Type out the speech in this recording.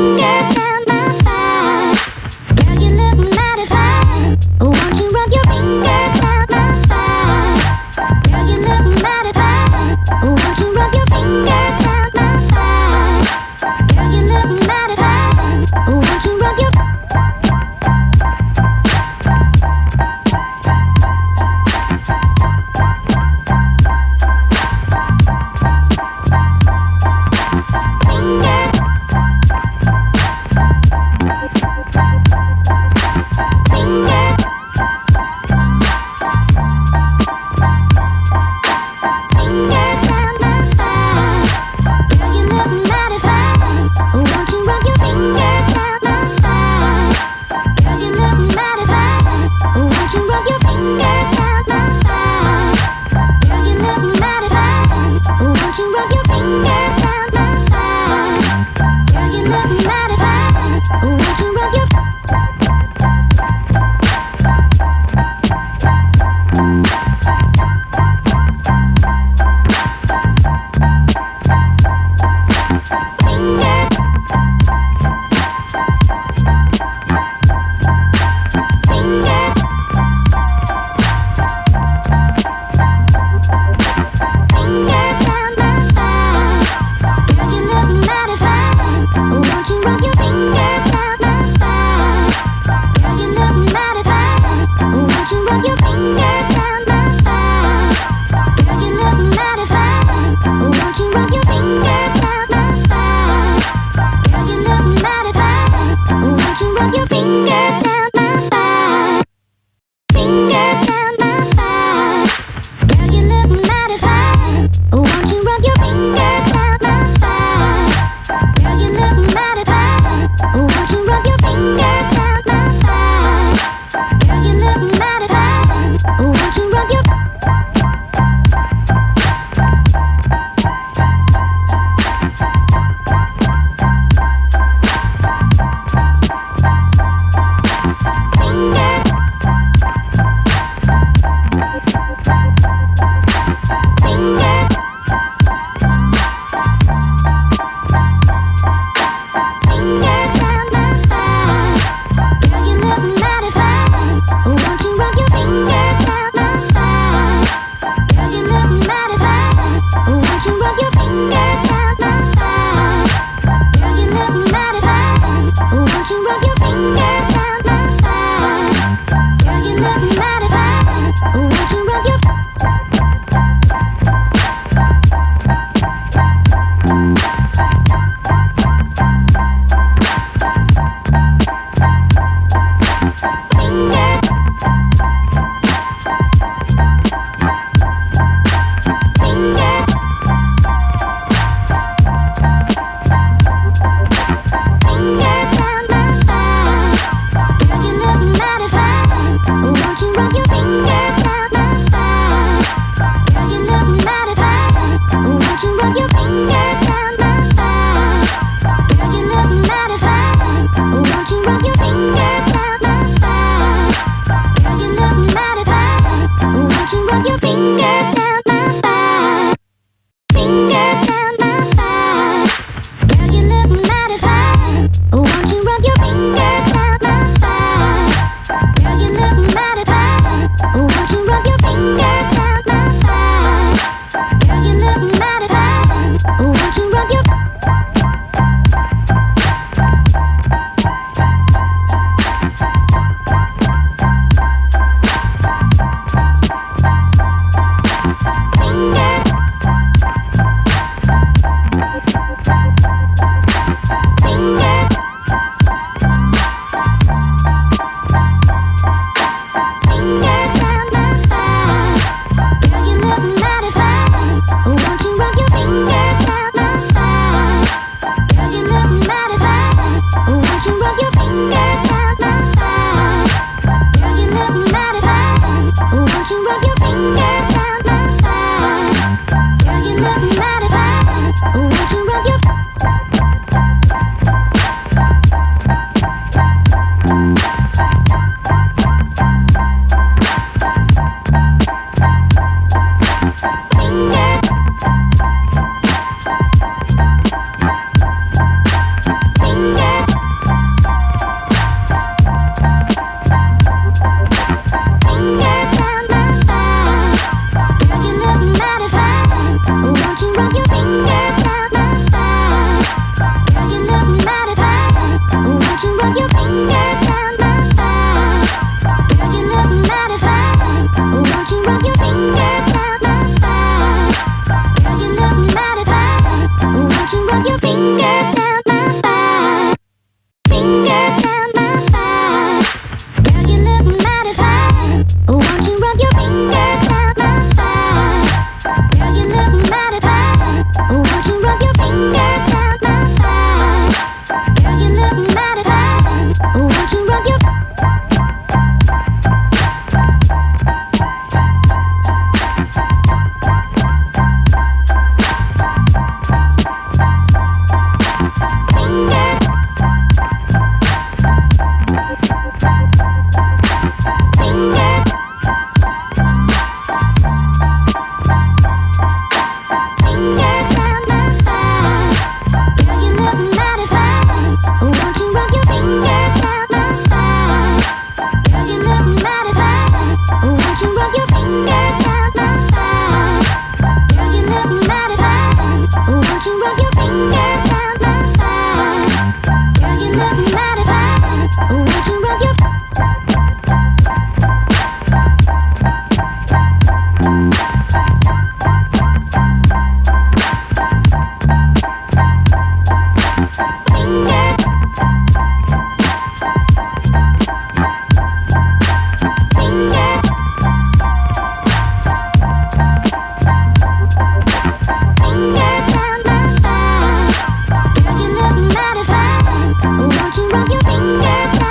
fingers down my spine. Girl, you look mighty fine. Won't you rub your fingers down my spine? Girl, you look mighty fine. Won't you rub your fingers down my spine? Girl, you look mighty fine. Won't you rub your fingers? won't you rub your fingers down my spine? Girl, you look mighty fine. Won't you rub your fingers down my spine? Girl, you look mighty fine. Won't you rub your fingers down my spine? Fingers down my spine. Girl, you look mighty fine. Won't you rub your fingers down my spine? Girl, you look mighty fine. Won't you rub your fingers down my spine? Girl, you look mighty fine. Won't you rub your Won't you rub your fingers